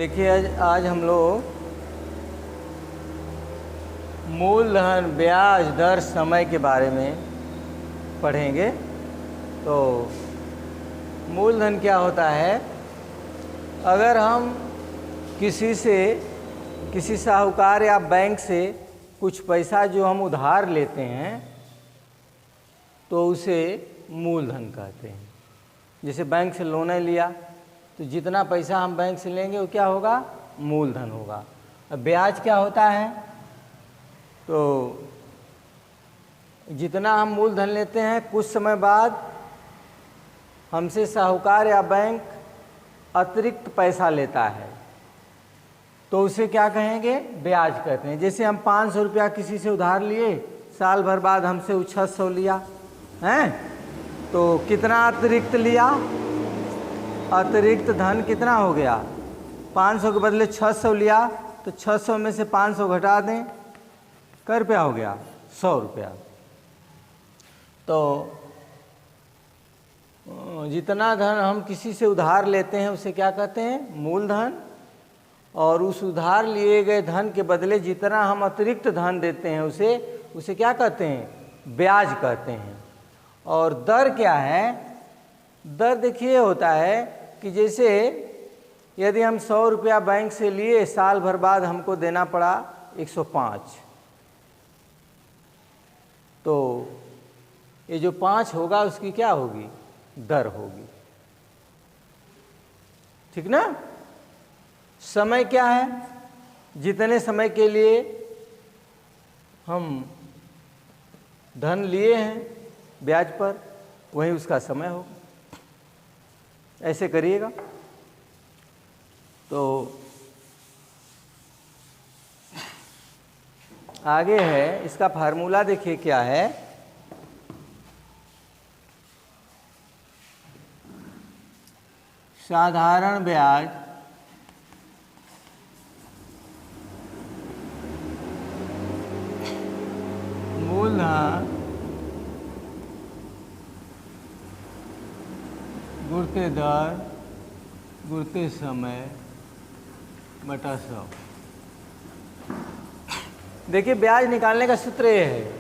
देखिए आज हम लोग मूलधन, ब्याज दर, समय के बारे में पढ़ेंगे। तो मूलधन क्या होता है? अगर हम किसी साहूकार या बैंक से कुछ पैसा जो हम उधार लेते हैं तो उसे मूलधन कहते हैं। जैसे बैंक से लोन लिया तो जितना पैसा हम बैंक से लेंगे वो क्या होगा? मूलधन होगा। अब ब्याज क्या होता है? तो जितना हम मूलधन लेते हैं कुछ समय बाद हमसे साहूकार या बैंक अतिरिक्त पैसा लेता है तो उसे क्या कहेंगे? ब्याज कहते हैं। जैसे हम 500 रुपया किसी से उधार लिए, साल भर बाद हमसे वो 600 लिया हैं, तो कितना अतिरिक्त लिया? अतिरिक्त धन कितना हो गया? 500 के बदले 600 लिया तो 600 में से 500 घटा दें, कै रुपया हो गया? 100 रुपया। तो जितना धन हम किसी से उधार लेते हैं उसे क्या कहते हैं? मूलधन। और उस उधार लिए गए धन के बदले जितना हम अतिरिक्त धन देते हैं उसे क्या कहते हैं? ब्याज कहते हैं। और दर क्या है? दर देखिए होता है कि जैसे यदि हम 100 रुपया बैंक से लिए, साल भर बाद हमको देना पड़ा 105, तो ये जो 5 होगा उसकी क्या होगी? दर होगी। ठीक ना? समय क्या है? जितने समय के लिए हम धन लिए हैं ब्याज पर वही उसका समय होगा। ऐसे करिएगा। तो आगे है, इसका फार्मूला देखिए क्या है। साधारण ब्याज मूलधन गुणित दर गुणित समय बटा 100। देखिए ब्याज निकालने का सूत्र ये है,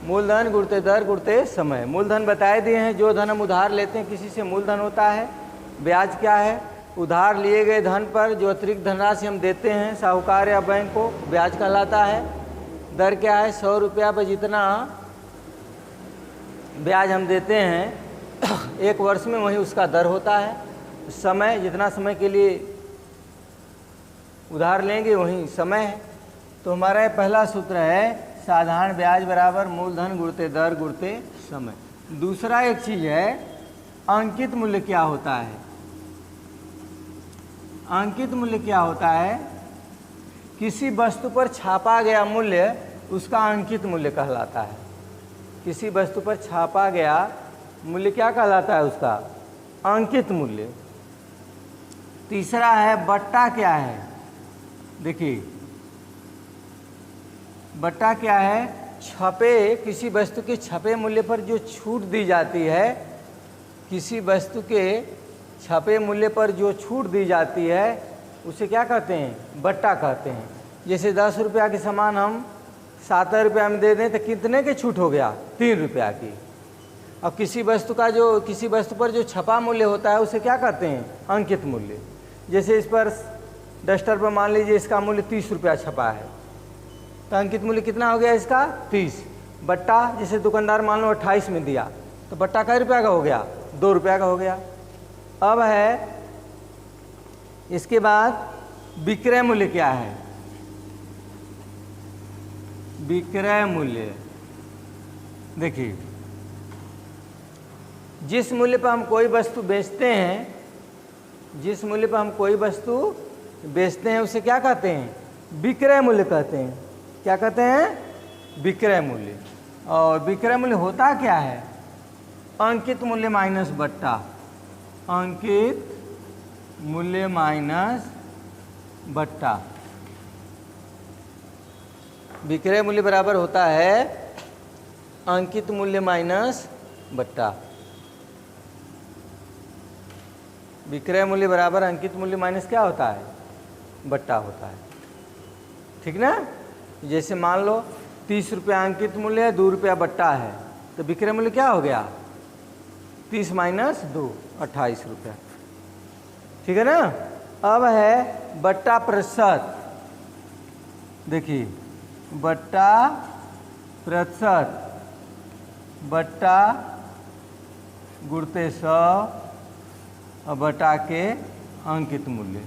मूलधन गुणित दर गुणित समय। मूलधन बताए दिए हैं, जो धन हम उधार लेते हैं किसी से मूलधन होता है। ब्याज क्या है? उधार लिए गए धन पर जो अतिरिक्त धनराशि हम देते हैं साहूकार या बैंक को, ब्याज कहलाता है। दर क्या है? 100 रुपया पर जितना ब्याज हम देते हैं एक वर्ष में वही उसका दर होता है। समय, जितना समय के लिए उधार लेंगे वही समय है। तो हमारा ये पहला सूत्र है, साधारण ब्याज बराबर मूलधन गुणित दर गुणित समय। दूसरा एक चीज़ है, अंकित मूल्य क्या होता है? अंकित मूल्य क्या होता है? किसी वस्तु पर छापा गया मूल्य उसका अंकित मूल्य कहलाता है। किसी वस्तु पर छापा गया मूल्य क्या कहलाता है? उसका अंकित मूल्य। तीसरा है बट्टा क्या है? देखिए बट्टा क्या है? छपे, किसी वस्तु के छपे मूल्य पर जो छूट दी जाती है, किसी वस्तु के छपे मूल्य पर जो छूट दी जाती है उसे क्या कहते हैं? बट्टा कहते हैं। जैसे 10 रुपया के सामान हम 7 रुपया में दे दें तो कितने की छूट हो गया? 3 रुपया की। और किसी वस्तु पर जो छपा मूल्य होता है उसे क्या कहते हैं? अंकित मूल्य। जैसे इस पर डस्टर पर मान लीजिए इसका मूल्य 30 रुपया छपा है तो अंकित मूल्य कितना हो गया इसका? 30। बट्टा जैसे दुकानदार मान लो 28 में दिया तो बट्टा कै रुपया का हो गया? 2 रुपया का हो गया। अब है इसके बाद विक्रय मूल्य क्या है? विक्रय मूल्य देखिए, जिस मूल्य पर हम कोई वस्तु बेचते हैं, जिस मूल्य पर हम कोई वस्तु बेचते हैं उसे क्या कहते हैं? विक्रय मूल्य कहते हैं। क्या कहते हैं? विक्रय मूल्य। और विक्रय मूल्य होता क्या है? अंकित मूल्य माइनस बट्टा। अंकित मूल्य माइनस बट्टा। विक्रय मूल्य बराबर होता है अंकित मूल्य माइनस बट्टा। विक्रय मूल्य बराबर अंकित मूल्य माइनस क्या होता है? बट्टा होता है। ठीक ना? जैसे मान लो 30 रुपया अंकित मूल्य है, 2 रुपया बट्टा है, तो विक्रय मूल्य क्या हो गया? 30 माइनस 2, 28 रुपया। ठीक है ना? अब है बट्टा प्रतिशत। देखिए बट्टा प्रतिशत, बट्टा गुणित 100 और बटा के अंकित मूल्य,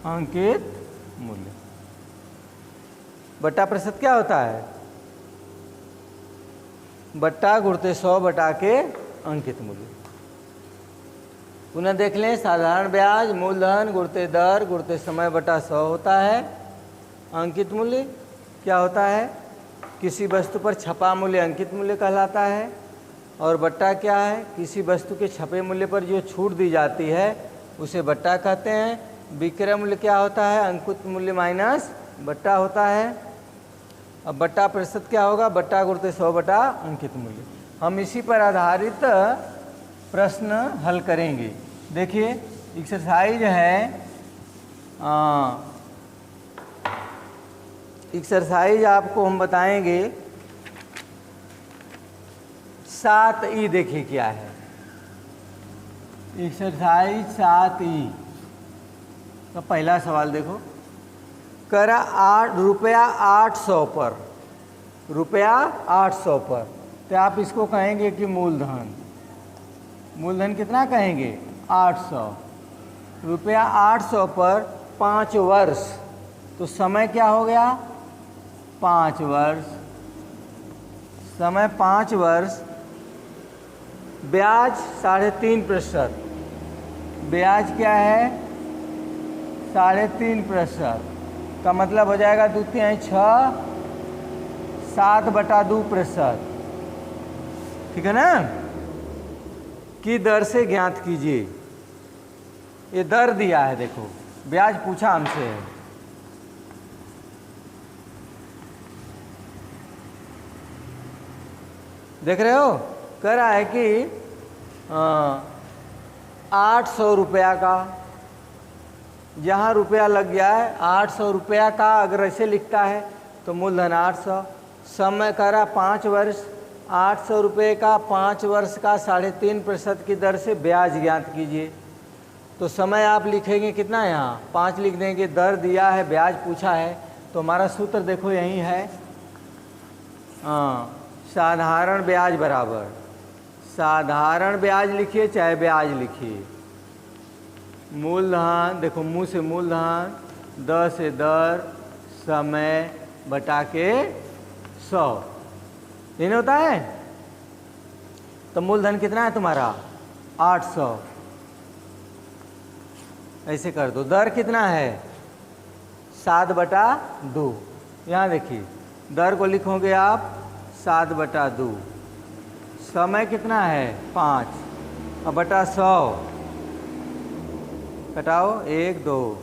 अंकित मूल्य। बट्टा प्रतिशत क्या होता है? बट्टा गुणित 100 बटा के अंकित मूल्य। पुनः देख लें, साधारण ब्याज मूलधन गुणित दर गुणित समय बटा 100 होता है। अंकित मूल्य क्या होता है? किसी वस्तु पर छपा मूल्य अंकित मूल्य कहलाता है। और बट्टा क्या है? किसी वस्तु के छपे मूल्य पर जो छूट दी जाती है उसे बट्टा कहते हैं। विक्रय मूल्य क्या होता है? अंकित मूल्य माइनस बट्टा होता है। अब बट्टा प्रतिशत क्या होगा? बट्टा गुणित 100 बटा अंकित मूल्य। हम इसी पर आधारित प्रश्न हल करेंगे। देखिए एक्सरसाइज है, एक्सरसाइज आपको हम बताएंगे 7E। देखिए क्या है एक्सरसाइज 7E का पहला सवाल देखो। करा रुपया 800 पर, रुपया 800 पर, तो आप इसको कहेंगे कि मूलधन। मूलधन कितना कहेंगे? 800। रुपया 800 पर 5 वर्ष, तो समय क्या हो गया? 5 वर्ष। समय 5 वर्ष। ब्याज 3.5%। ब्याज क्या है? 3.5% का मतलब हो जाएगा 2 तिहाई 6, 7/2%। ठीक है ना? की दर से ज्ञात कीजिए। ये दर दिया है, देखो ब्याज पूछा हमसे है। देख रहे हो? कह रहा है कि 800 रुपया का, जहाँ रुपया लग गया है 800 रुपया का, अगर ऐसे लिखता है तो मूलधन 800। समय कह रहा 5 वर्ष, 800 रुपये का 5 वर्ष का 3.5% की दर से ब्याज ज्ञात कीजिए। तो समय आप लिखेंगे कितना? यहाँ 5 लिख देंगे। दर दिया है, ब्याज पूछा है, तो हमारा सूत्र देखो यही है। साधारण ब्याज बराबर, साधारण ब्याज लिखिए चाहे ब्याज लिखिए, मूलधन, देखो मुँह से मूलधन, द से दर, समय बटा के 100, ये नहीं होता है? तो मूलधन कितना है तुम्हारा? 800। ऐसे कर दो। दर कितना है? 7/2। यहाँ देखिए दर को लिखोगे आप 7/2। समय कितना है? 5 और बटा 100 घटाओ 1 2।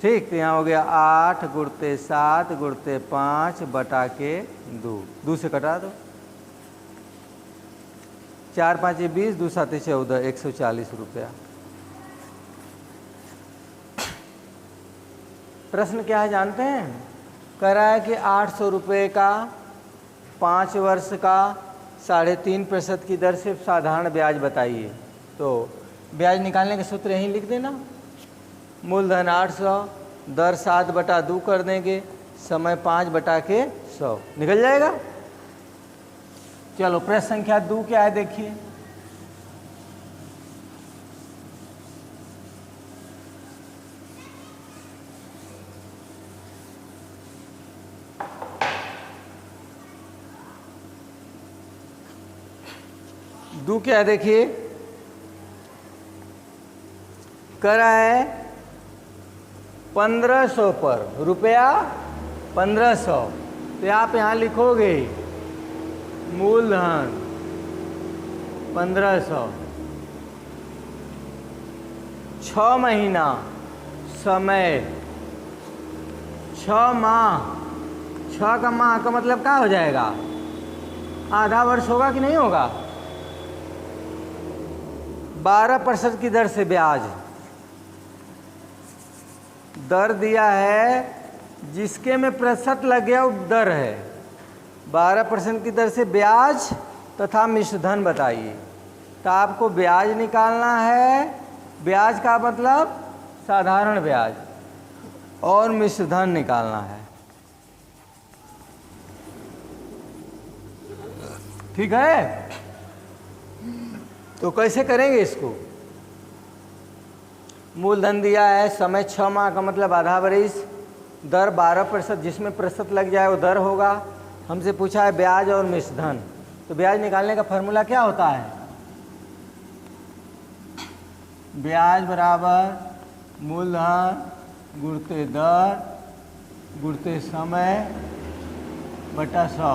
ठीक, तो यहाँ हो गया 8 गुणित 7 गुणित 5 बटा के 2। 2 से कटा दो। 4 5 20, 2 7 14, 140 रुपया। प्रश्न क्या है जानते हैं? कह रहा है कि 800 रुपये का 5 वर्ष का 3.5% की दर से साधारण ब्याज बताइए। तो ब्याज निकालने के सूत्र यहीं लिख देना। मूलधन 800, दर 7/2 कर देंगे, समय 5 बटा के 100, निकल जाएगा। चलो प्रश्न संख्या 2 क्या है देखिए। दो क्या है देखिए। कह रहा है 1500 पर, रुपया 1500, तो आप यहाँ लिखोगे मूलधन 1500, 6 महीना, समय 6 माह, 6 का माह का मतलब क्या हो जाएगा? आधा वर्ष होगा कि नहीं होगा? 12% की दर से ब्याज, दर दिया है जिसके में प्रतिशत लग गया वो दर है। 12% की दर से ब्याज तथा मिश्र धन बताइए। तो आपको ब्याज निकालना है, ब्याज का मतलब साधारण ब्याज, और मिश्र धन निकालना है। ठीक है, तो कैसे करेंगे इसको? मूलधन दिया है, समय 6 माह का मतलब आधा वर्ष, दर 12%, जिसमें प्रतिशत लग जाए वो दर होगा। हमसे पूछा है ब्याज और मिश्र धन, तो ब्याज निकालने का फॉर्मूला क्या होता है? ब्याज बराबर मूलधन गुणित दर गुणित समय बटा 100।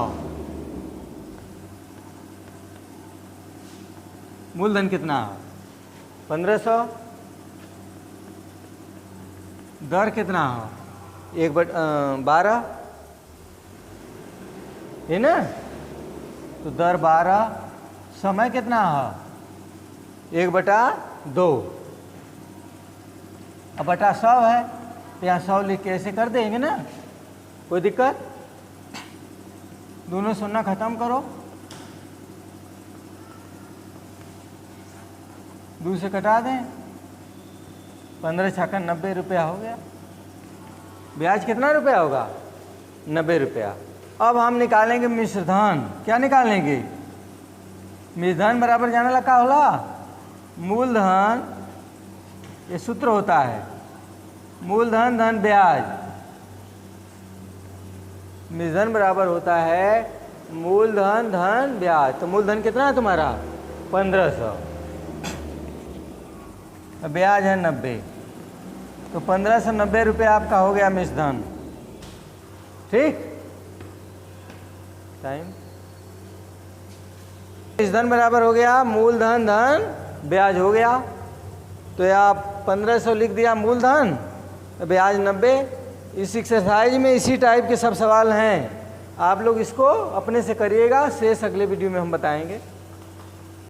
मूलधन कितना है? 1500। दर कितना हो? 1/12 है ना, तो दर 12। समय कितना है? 1/2। अब बटा 100 है, तो यहाँ 100 लिख के ऐसे कर देंगे ना, कोई दिक्कत? दोनों शून्य खत्म करो, 2 से कटा दें, 15 छक्का 90 रुपया हो गया। ब्याज कितना रुपया होगा? 90 रुपया। अब हम निकालेंगे मिश्र धन। क्या निकालेंगे? मिश्र धन बराबर जाने लगा होला मूलधन, ये सूत्र होता है, मूलधन धन ब्याज। मिश्र धन बराबर होता है मूलधन धन ब्याज। तो मूलधन कितना है तुम्हारा? 1500, ब्याज है 90, तो 1590 रुपये आपका हो गया मिश्र धन। ठीक, टाइम। मिश्र धन बराबर हो गया मूलधन धन ब्याज हो गया। तो आप 1500 लिख दिया मूलधन, ब्याज 90। इस एक्सरसाइज में इसी टाइप के सब सवाल हैं, आप लोग इसको अपने से करिएगा, शेष अगले वीडियो में हम बताएंगे।